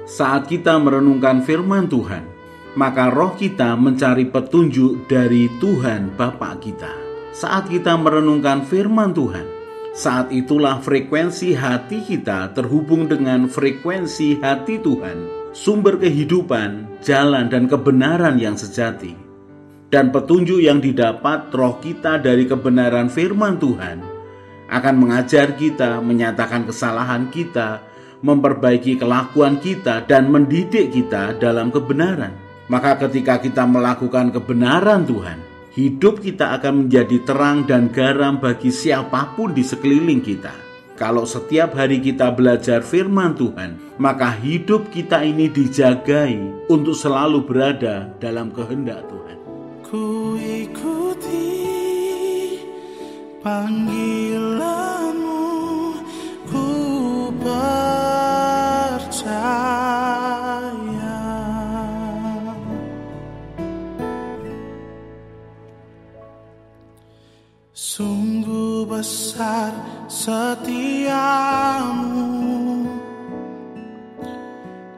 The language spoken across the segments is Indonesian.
Saat kita merenungkan firman Tuhan, maka roh kita mencari petunjuk dari Tuhan Bapa kita. Saat kita merenungkan firman Tuhan, saat itulah frekuensi hati kita terhubung dengan frekuensi hati Tuhan, sumber kehidupan, jalan dan kebenaran yang sejati. Dan petunjuk yang didapat roh kita dari kebenaran firman Tuhan akan mengajar kita, menyatakan kesalahan kita, memperbaiki kelakuan kita, dan mendidik kita dalam kebenaran. Maka ketika kita melakukan kebenaran Tuhan, hidup kita akan menjadi terang dan garam bagi siapapun di sekeliling kita. Kalau setiap hari kita belajar firman Tuhan, maka hidup kita ini dijagai untuk selalu berada dalam kehendak Tuhan. Ku ikuti panggilanmu, ku percaya. Sungguh besar setiamu,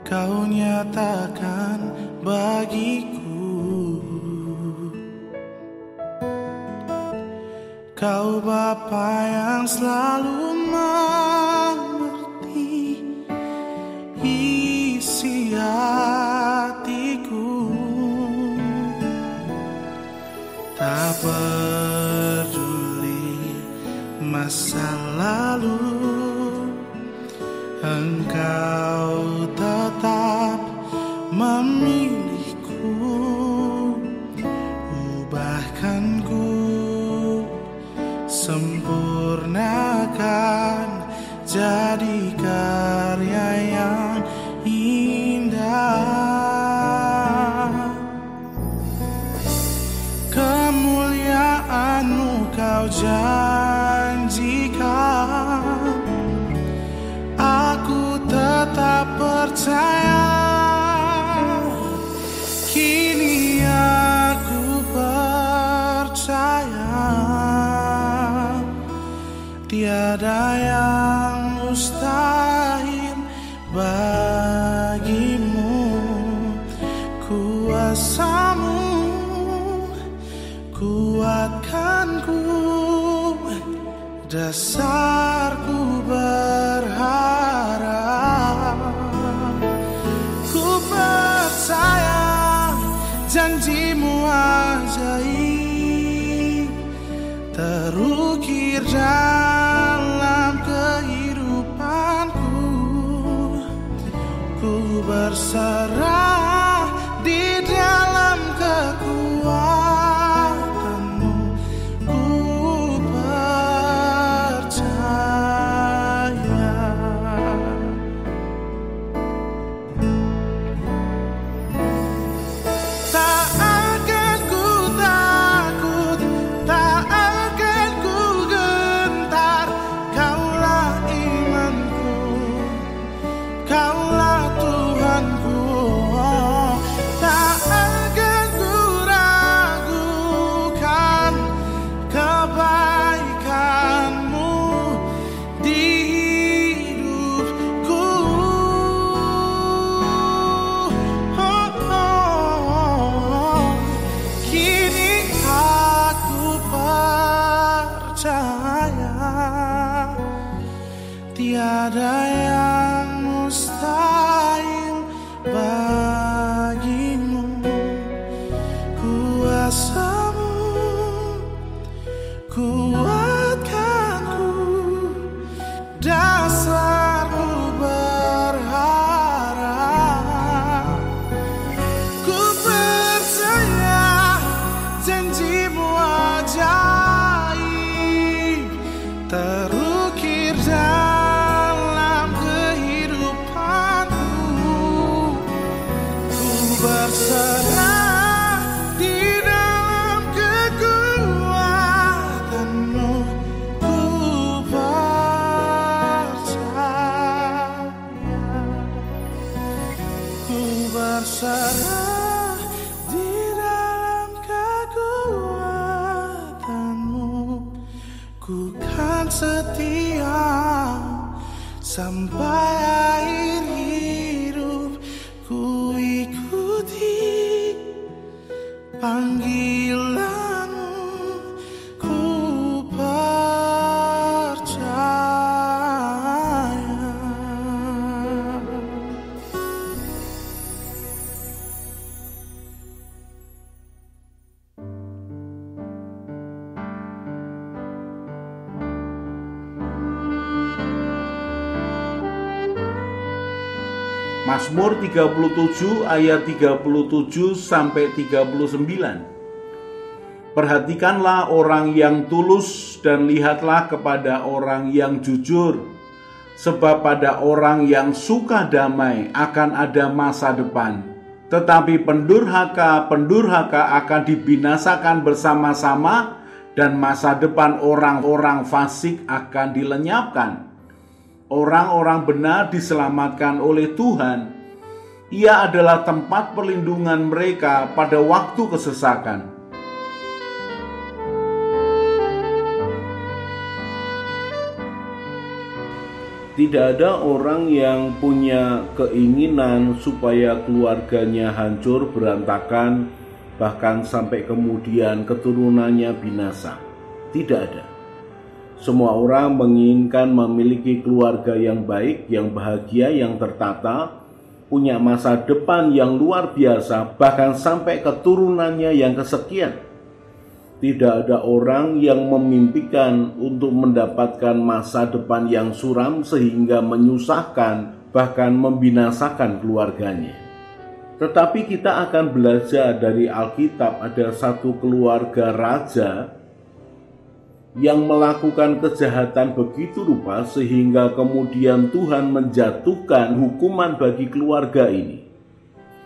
kau nyatakan bagiku. Kau Bapa yang selalu mengerti isi hatiku. Tak peduli masa lalu, Engkau tetap memilihku. Ubahkan ku, sempurnakan jadi karya yang indah. Kemuliaan-Mu Kau janjikan, aku tetap percaya. Kini aku percaya, tiada yang mustahil bagimu. Kuasa-Mu kuatkanku, dasarku berharap. Ku percaya janji-Mu ajaib terukir dalam kehidupanku. Ku berserah di dalam kekuatan-Mu. Ku percaya. Tak akan ku takut, tak akan ku gentar. Kaulah imanku, Kaulah Tuhanku. Tak akan ku ragukan kebaikan-Mu di hidupku. Kini aku percaya, tiada yang mustahil bagimu. Kuasa-Mu kuatkanku, dasarku berharap. Ku percaya janji-Mu ajaib terukir dalam kehidupanku. Ku berserah di dalam kekuatan-Mu. Ku percaya. Ku berserah di dalam kekuatan-Mu. Ku kan setia sampai akhir hidup panggilanmu ku percaya. Mazmur 37 ayat 37 sampai 39. Perhatikanlah orang yang tulus dan lihatlah kepada orang yang jujur, sebab pada orang yang suka damai akan ada masa depan. Tetapi pendurhaka akan dibinasakan bersama-sama, dan masa depan orang-orang fasik akan dilenyapkan. Orang-orang benar diselamatkan oleh Tuhan. Ia adalah tempat perlindungan mereka pada waktu kesesakan. Tidak ada orang yang punya keinginan supaya keluarganya hancur berantakan, bahkan sampai kemudian keturunannya binasa. Tidak ada. Semua orang menginginkan memiliki keluarga yang baik, yang bahagia, yang tertata, punya masa depan yang luar biasa, bahkan sampai keturunannya yang kesekian. Tidak ada orang yang memimpikan untuk mendapatkan masa depan yang suram sehingga menyusahkan, bahkan membinasakan keluarganya. Tetapi kita akan belajar dari Alkitab, ada satu keluarga raja yang melakukan kejahatan begitu rupa sehingga kemudian Tuhan menjatuhkan hukuman bagi keluarga ini.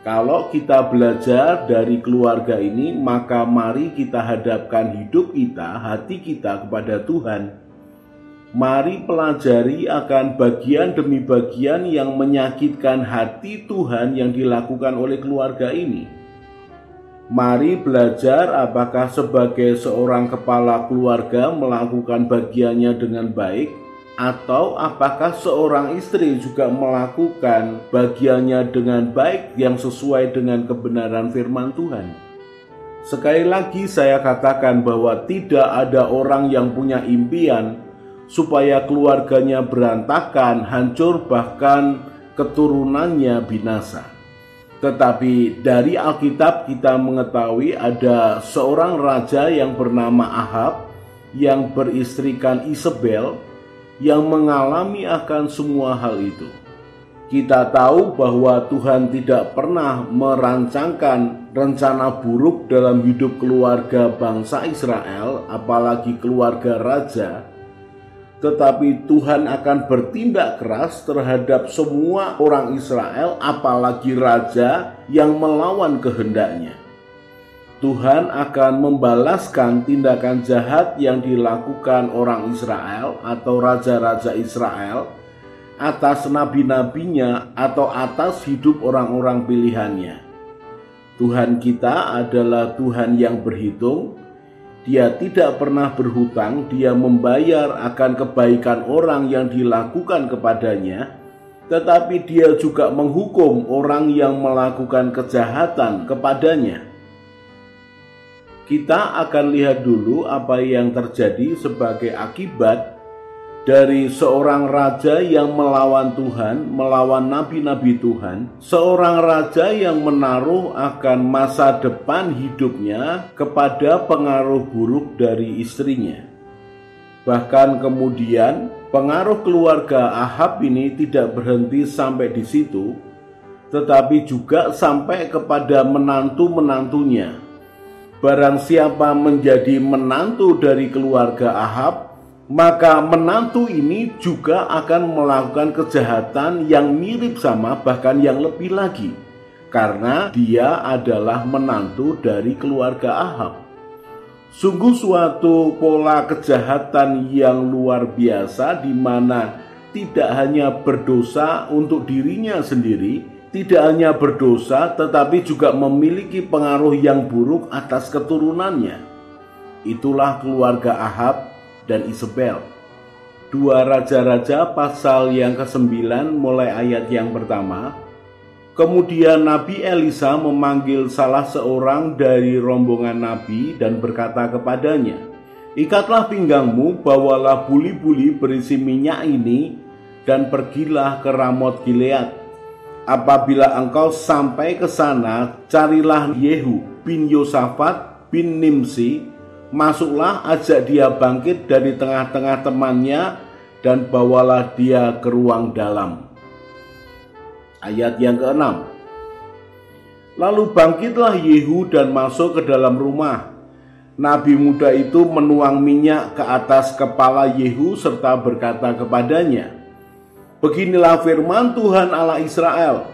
Kalau kita belajar dari keluarga ini, maka mari kita hadapkan hidup kita, hati kita kepada Tuhan. Mari pelajari akan bagian demi bagian yang menyakitkan hati Tuhan yang dilakukan oleh keluarga ini. Mari belajar apakah sebagai seorang kepala keluarga melakukan bagiannya dengan baik, atau apakah seorang istri juga melakukan bagiannya dengan baik yang sesuai dengan kebenaran firman Tuhan. Sekali lagi saya katakan bahwa tidak ada orang yang punya impian supaya keluarganya berantakan, hancur, bahkan keturunannya binasa. Tetapi dari Alkitab kita mengetahui ada seorang raja yang bernama Ahab yang beristrikan Isabel yang mengalami akan semua hal itu. Kita tahu bahwa Tuhan tidak pernah merancangkan rencana buruk dalam hidup keluarga bangsa Israel, apalagi keluarga raja. Tetapi Tuhan akan bertindak keras terhadap semua orang Israel, apalagi raja yang melawan kehendaknya. Tuhan akan membalaskan tindakan jahat yang dilakukan orang Israel atau raja-raja Israel atas nabi-nabinya atau atas hidup orang-orang pilihannya. Tuhan kita adalah Tuhan yang berhitung. Dia tidak pernah berhutang, dia membayar akan kebaikan orang yang dilakukan kepadanya, tetapi dia juga menghukum orang yang melakukan kejahatan kepadanya. Kita akan lihat dulu apa yang terjadi sebagai akibat dari seorang raja yang melawan Tuhan, melawan nabi-nabi Tuhan, seorang raja yang menaruh akan masa depan hidupnya kepada pengaruh buruk dari istrinya. Bahkan kemudian pengaruh keluarga Ahab ini tidak berhenti sampai di situ, tetapi juga sampai kepada menantu-menantunya. Barang siapa menjadi menantu dari keluarga Ahab, maka menantu ini juga akan melakukan kejahatan yang mirip sama, bahkan yang lebih lagi, karena dia adalah menantu dari keluarga Ahab. Sungguh suatu pola kejahatan yang luar biasa, di mana tidak hanya berdosa untuk dirinya sendiri, tidak hanya berdosa, tetapi juga memiliki pengaruh yang buruk atas keturunannya. Itulah keluarga Ahab dan Isabel. 2 Raja-Raja pasal yang ke-9 mulai ayat yang pertama. Kemudian Nabi Elisa memanggil salah seorang dari rombongan Nabi dan berkata kepadanya, "Ikatlah pinggangmu, bawalah buli-buli berisi minyak ini, dan pergilah ke Ramot Gilead. Apabila engkau sampai ke sana, carilah Yehu bin Yosafat bin Nimsi, masuklah, ajak dia bangkit dari tengah-tengah temannya, dan bawalah dia ke ruang dalam." Ayat yang ke-6. Lalu bangkitlah Yehu dan masuk ke dalam rumah. Nabi muda itu menuang minyak ke atas kepala Yehu serta berkata kepadanya, "Beginilah firman Tuhan Allah Israel,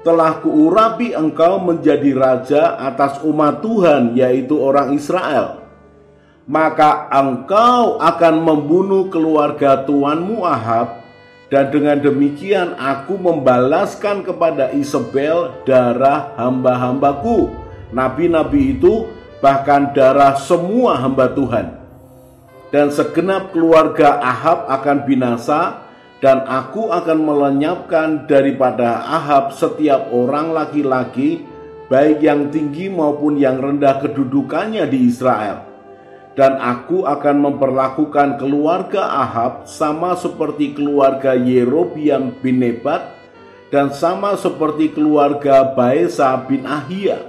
telah kuurapi engkau menjadi raja atas umat Tuhan, yaitu orang Israel. Maka engkau akan membunuh keluarga tuanmu Ahab, dan dengan demikian aku membalaskan kepada Isabel darah hamba-hambaku, nabi-nabi itu, bahkan darah semua hamba Tuhan. Dan segenap keluarga Ahab akan binasa, dan aku akan melenyapkan daripada Ahab setiap orang laki-laki, baik yang tinggi maupun yang rendah kedudukannya di Israel. Dan aku akan memperlakukan keluarga Ahab sama seperti keluarga Yerobiam bin Nebat, dan sama seperti keluarga Baesa bin Ahia.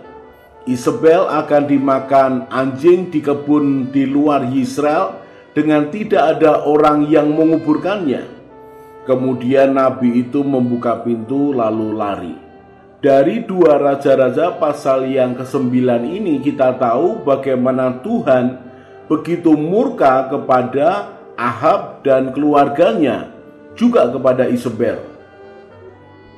Isabel akan dimakan anjing di kebun di luar Yisrael, dengan tidak ada orang yang menguburkannya." Kemudian Nabi itu membuka pintu lalu lari. Dari 2 Raja-Raja pasal yang ke-9 ini kita tahu bagaimana Tuhan begitu murka kepada Ahab dan keluarganya, juga kepada Isabel,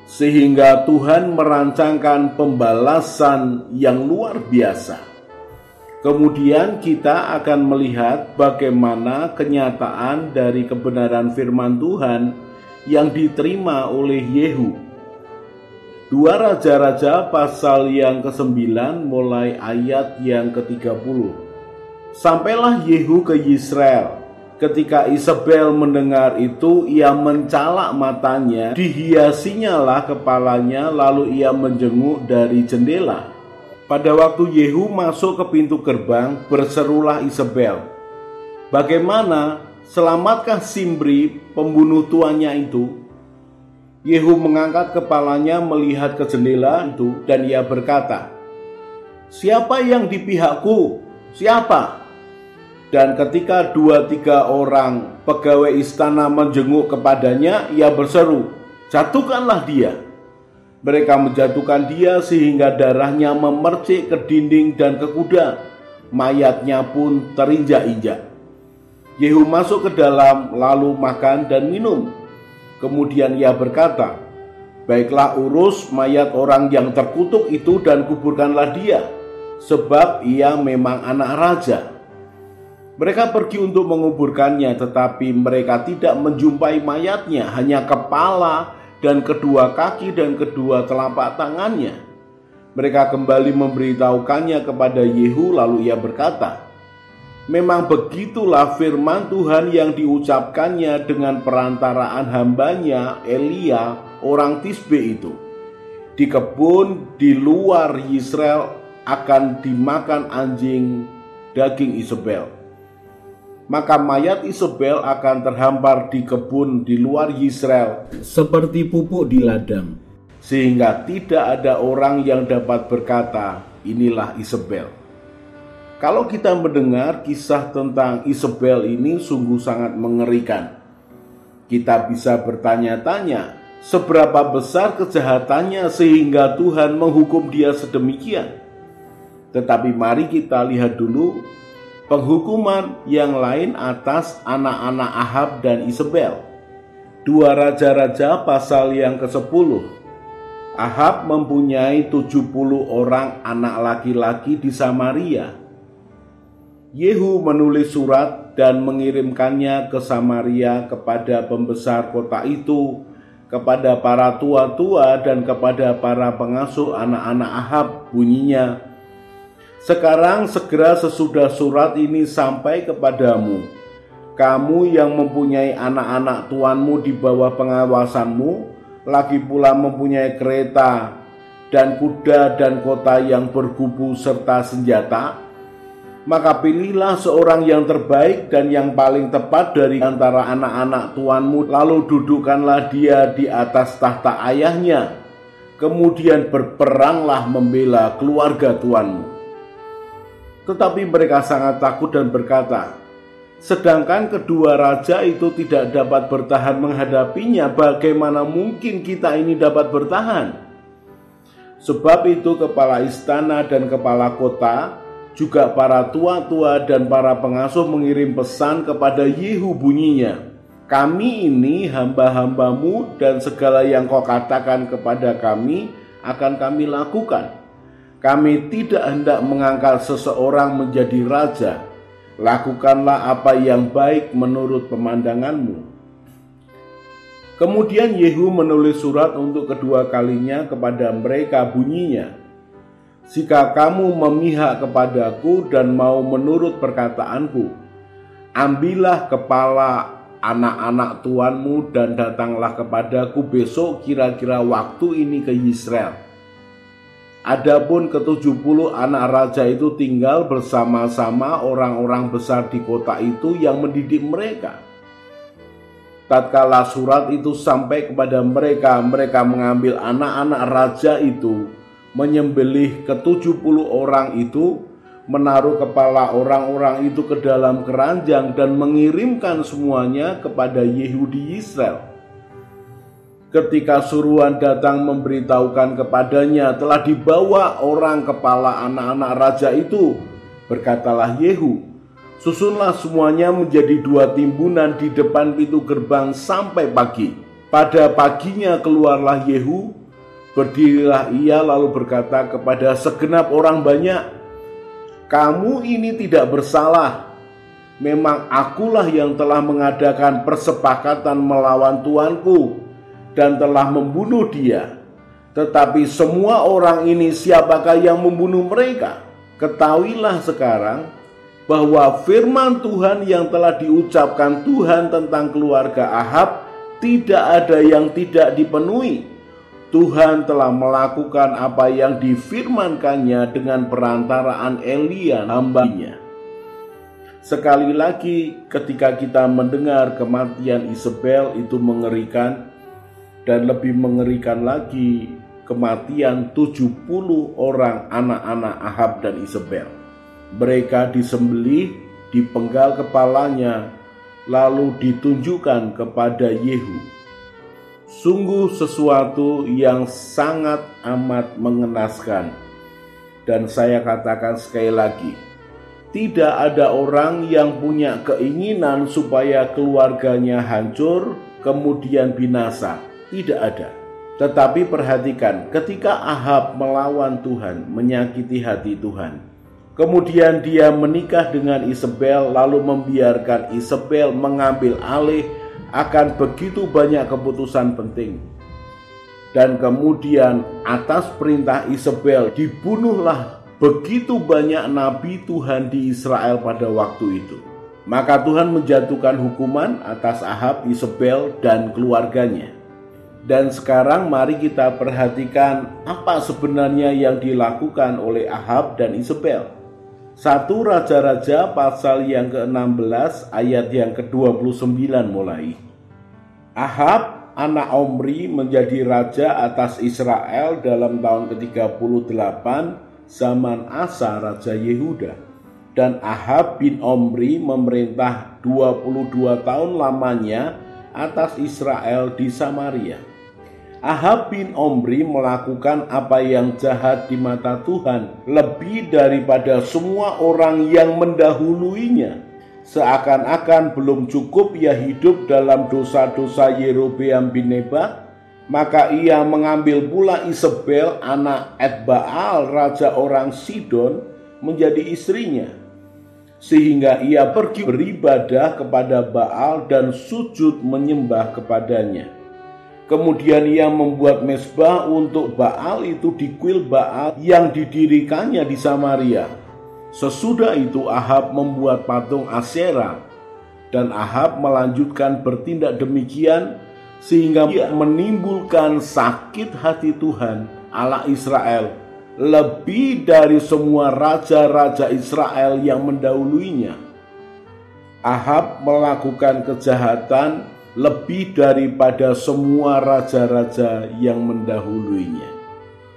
sehingga Tuhan merancangkan pembalasan yang luar biasa. Kemudian kita akan melihat bagaimana kenyataan dari kebenaran firman Tuhan yang diterima oleh Yehu. 2 Raja-Raja pasal yang ke-9 mulai ayat yang ke-30. Sampailah Yehu ke Yisrael. Ketika Isabel mendengar itu, ia mencalak matanya, dihiasinyalah kepalanya, lalu ia menjenguk dari jendela. Pada waktu Yehu masuk ke pintu gerbang, berserulah Isabel, "Bagaimana? Selamatkah Simri, pembunuh tuannya itu?" Yehu mengangkat kepalanya melihat ke jendela itu, dan ia berkata, "Siapa yang di pihakku? Siapa?" Dan ketika 2-3 orang pegawai istana menjenguk kepadanya, ia berseru, "Jatuhkanlah dia." Mereka menjatuhkan dia sehingga darahnya memercik ke dinding dan ke kuda. Mayatnya pun terinjak-injak. Yehu masuk ke dalam lalu makan dan minum. Kemudian ia berkata, "Baiklah, urus mayat orang yang terkutuk itu dan kuburkanlah dia, sebab ia memang anak raja." Mereka pergi untuk menguburkannya, tetapi mereka tidak menjumpai mayatnya, hanya kepala dan kedua kaki dan kedua telapak tangannya. Mereka kembali memberitahukannya kepada Yehu, lalu ia berkata, "Memang begitulah firman Tuhan yang diucapkannya dengan perantaraan hambanya Elia orang Tisbe itu. Di kebun di luar Yisrael akan dimakan anjing daging Isabel." Maka mayat Isabel akan terhampar di kebun di luar Yisrael seperti pupuk di ladang, sehingga tidak ada orang yang dapat berkata, "Inilah Isabel." Kalau kita mendengar kisah tentang Isabel ini sungguh sangat mengerikan. Kita bisa bertanya-tanya, seberapa besar kejahatannya sehingga Tuhan menghukum dia sedemikian. Tetapi mari kita lihat dulu penghukuman yang lain atas anak-anak Ahab dan Isabel. 2 Raja-Raja pasal yang ke-10. Ahab mempunyai 70 orang anak laki-laki di Samaria. Yehu menulis surat dan mengirimkannya ke Samaria kepada pembesar kota itu, kepada para tua-tua dan kepada para pengasuh anak-anak Ahab. Bunyinya, "Sekarang segera sesudah surat ini sampai kepadamu, kamu yang mempunyai anak-anak tuanmu di bawah pengawasanmu, lagi pula mempunyai kereta dan kuda dan kota yang berkubu serta senjata, maka pilihlah seorang yang terbaik dan yang paling tepat dari antara anak-anak tuanmu, lalu dudukkanlah dia di atas tahta ayahnya. Kemudian berperanglah membela keluarga tuanmu. Tetapi mereka sangat takut dan berkata, sedangkan kedua raja itu tidak dapat bertahan menghadapinya, bagaimana mungkin kita ini dapat bertahan? Sebab itu kepala istana dan kepala kota, juga para tua-tua dan para pengasuh mengirim pesan kepada Yehu bunyinya, kami ini hamba-hambamu dan segala yang kau katakan kepada kami akan kami lakukan. Kami tidak hendak mengangkat seseorang menjadi raja. Lakukanlah apa yang baik menurut pemandanganmu. Kemudian Yehu menulis surat untuk kedua kalinya kepada mereka bunyinya, jika kamu memihak kepadaku dan mau menurut perkataanku, ambillah kepala anak-anak tuanmu dan datanglah kepadaku besok kira-kira waktu ini ke Israel. Adapun ke-70 anak raja itu tinggal bersama-sama orang-orang besar di kota itu yang mendidik mereka. Tatkala surat itu sampai kepada mereka, mereka mengambil anak-anak raja itu, menyembelih ke-70 orang itu, menaruh kepala orang-orang itu ke dalam keranjang dan mengirimkan semuanya kepada Yehu di Israel. Ketika suruhan datang memberitahukan kepadanya telah dibawa orang kepala anak-anak raja itu, berkatalah Yehu, susunlah semuanya menjadi 2 timbunan di depan pintu gerbang sampai pagi. Pada paginya keluarlah Yehu, berdirilah ia lalu berkata kepada segenap orang banyak, kamu ini tidak bersalah. Memang akulah yang telah mengadakan persepakatan melawan tuanku dan telah membunuh dia. Tetapi semua orang ini siapakah yang membunuh mereka? Ketahuilah sekarang bahwa firman Tuhan yang telah diucapkan Tuhan tentang keluarga Ahab tidak ada yang tidak dipenuhi. Tuhan telah melakukan apa yang difirmankannya dengan perantaraan Elia hamba-Nya. Sekali lagi ketika kita mendengar kematian Isabel itu mengerikan, dan lebih mengerikan lagi kematian 70 orang anak-anak Ahab dan Isabel. Mereka disembelih, dipenggal kepalanya, lalu ditunjukkan kepada Yehu. Sungguh sesuatu yang sangat amat mengenaskan. Dan saya katakan sekali lagi, tidak ada orang yang punya keinginan supaya keluarganya hancur kemudian binasa. Tidak ada. Tetapi perhatikan, ketika Ahab melawan Tuhan, menyakiti hati Tuhan, kemudian dia menikah dengan Isabel, lalu membiarkan Isabel mengambil alih akan begitu banyak keputusan penting. Dan kemudian atas perintah Isabel dibunuhlah begitu banyak nabi Tuhan di Israel pada waktu itu. Maka Tuhan menjatuhkan hukuman atas Ahab, Isabel, dan keluarganya. Dan sekarang mari kita perhatikan apa sebenarnya yang dilakukan oleh Ahab dan Isabel. 1 Raja-Raja pasal yang ke-16 ayat yang ke-29 mulai. Ahab anak Omri menjadi raja atas Israel dalam tahun ke-38 zaman Asa Raja Yehuda. Dan Ahab bin Omri memerintah 22 tahun lamanya atas Israel di Samaria. Ahab bin Omri melakukan apa yang jahat di mata Tuhan lebih daripada semua orang yang mendahuluinya. Seakan-akan belum cukup ia hidup dalam dosa-dosa Yerobeam bin Nebat, maka ia mengambil pula Isabel anak Etbaal raja orang Sidon menjadi istrinya. Sehingga ia pergi beribadah kepada Baal dan sujud menyembah kepadanya. Kemudian ia membuat mezbah untuk Baal itu di kuil Baal yang didirikannya di Samaria. Sesudah itu Ahab membuat patung Asyera, dan Ahab melanjutkan bertindak demikian sehingga menimbulkan sakit hati Tuhan Allah Israel, lebih dari semua raja-raja Israel yang mendahuluinya. Ahab melakukan kejahatan lebih daripada semua raja-raja yang mendahuluinya.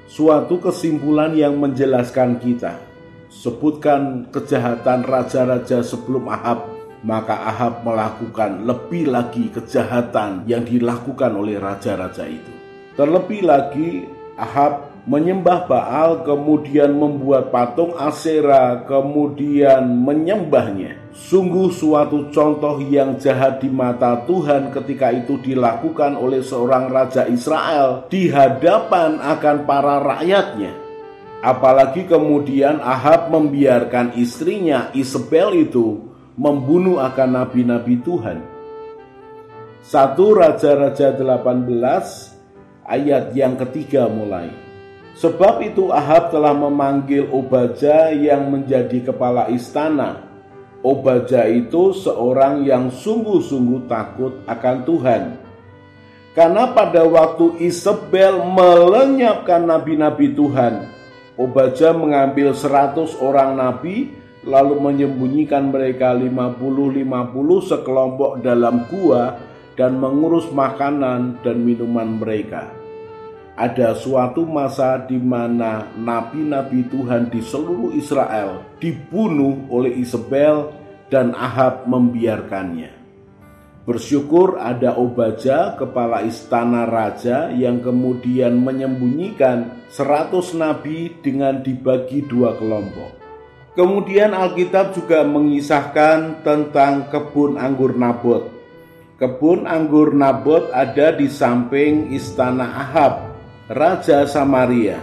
Suatu kesimpulan yang menjelaskan kita. Sebutkan kejahatan raja-raja sebelum Ahab, maka Ahab melakukan lebih lagi kejahatan yang dilakukan oleh raja-raja itu. Terlebih lagi, Ahab menyembah Baal, kemudian membuat patung Asyera, kemudian menyembahnya. Sungguh suatu contoh yang jahat di mata Tuhan ketika itu dilakukan oleh seorang raja Israel di hadapan akan para rakyatnya. Apalagi kemudian Ahab membiarkan istrinya Isabel itu membunuh akan nabi-nabi Tuhan. 1 Raja-Raja 18 ayat yang ketiga mulai. Sebab itu Ahab telah memanggil Obadya yang menjadi kepala istana. Obadya itu seorang yang sungguh-sungguh takut akan Tuhan. Karena pada waktu Isabel melenyapkan nabi-nabi Tuhan, Obadya mengambil 100 orang nabi, lalu menyembunyikan mereka 50-50 sekelompok dalam gua dan mengurus makanan dan minuman mereka. Ada suatu masa di mana nabi-nabi Tuhan di seluruh Israel dibunuh oleh Isabel dan Ahab membiarkannya. Bersyukur ada Obadya, kepala istana raja, yang kemudian menyembunyikan 100 nabi dengan dibagi 2 kelompok. Kemudian Alkitab juga mengisahkan tentang kebun anggur Nabot. Kebun anggur Nabot ada di samping istana Ahab, raja Samaria.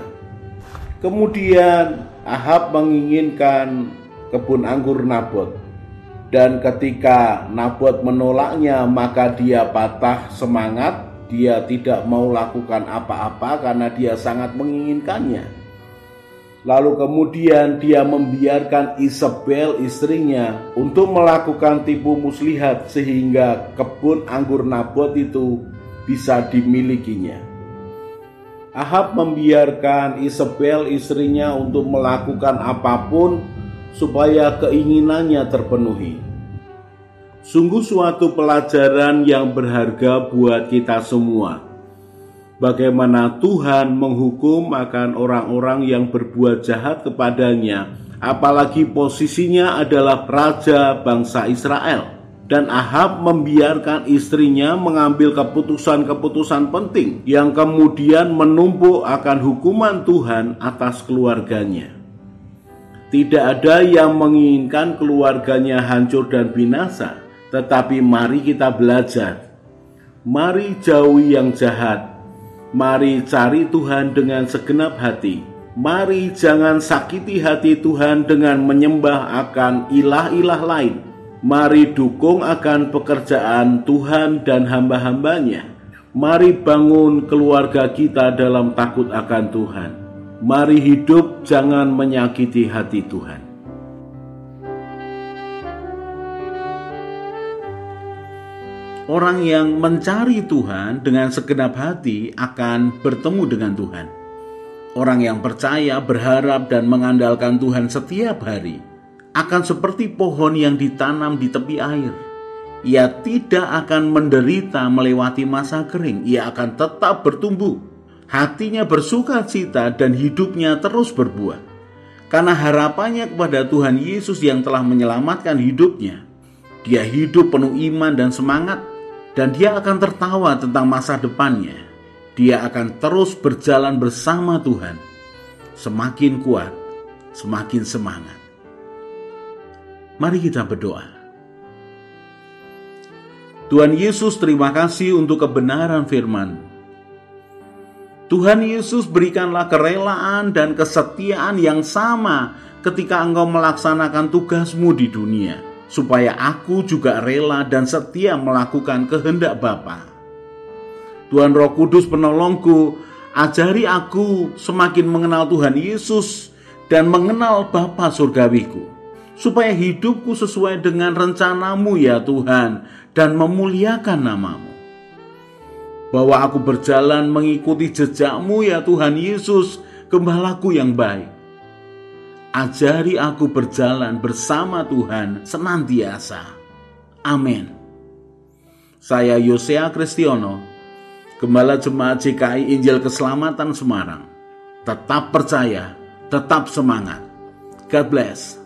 Kemudian Ahab menginginkan kebun anggur Nabot, dan ketika Nabot menolaknya, maka dia patah semangat. Dia tidak mau lakukan apa-apa karena dia sangat menginginkannya. Lalu kemudian dia membiarkan Isabel istrinya untuk melakukan tipu muslihat sehingga kebun anggur Nabot itu bisa dimilikinya. Ahab membiarkan Isabel istrinya untuk melakukan apapun supaya keinginannya terpenuhi. Sungguh suatu pelajaran yang berharga buat kita semua. Bagaimana Tuhan menghukum akan orang-orang yang berbuat jahat kepadanya, apalagi posisinya adalah raja bangsa Israel. Dan Ahab membiarkan istrinya mengambil keputusan-keputusan penting yang kemudian menumpuk akan hukuman Tuhan atas keluarganya. Tidak ada yang menginginkan keluarganya hancur dan binasa, tetapi mari kita belajar. Mari jauhi yang jahat. Mari cari Tuhan dengan segenap hati. Mari jangan sakiti hati Tuhan dengan menyembah akan ilah-ilah lain. Mari dukung akan pekerjaan Tuhan dan hamba-hambanya. Mari bangun keluarga kita dalam takut akan Tuhan. Mari hidup jangan menyakiti hati Tuhan. Orang yang mencari Tuhan dengan segenap hati akan bertemu dengan Tuhan. Orang yang percaya, berharap, dan mengandalkan Tuhan setiap hari akan seperti pohon yang ditanam di tepi air. Ia tidak akan menderita melewati masa kering. Ia akan tetap bertumbuh. Hatinya bersukacita dan hidupnya terus berbuah. Karena harapannya kepada Tuhan Yesus yang telah menyelamatkan hidupnya. Dia hidup penuh iman dan semangat. Dan dia akan tertawa tentang masa depannya. Dia akan terus berjalan bersama Tuhan. Semakin kuat, semakin semangat. Mari kita berdoa. Tuhan Yesus, terima kasih untuk kebenaran firman. Tuhan Yesus, berikanlah kerelaan dan kesetiaan yang sama ketika Engkau melaksanakan tugasmu di dunia, supaya aku juga rela dan setia melakukan kehendak Bapa. Tuhan Roh Kudus penolongku, ajari aku semakin mengenal Tuhan Yesus dan mengenal Bapa surgawiku, supaya hidupku sesuai dengan rencanamu ya Tuhan, dan memuliakan namamu. bahwa aku berjalan mengikuti jejak-Mu ya Tuhan Yesus, Gembalaku yang baik. Ajari aku berjalan bersama Tuhan senantiasa. Amin. Saya Yosea Kristiono, Gembala Jemaat GKI Injil Keselamatan Semarang. Tetap percaya, tetap semangat. God bless.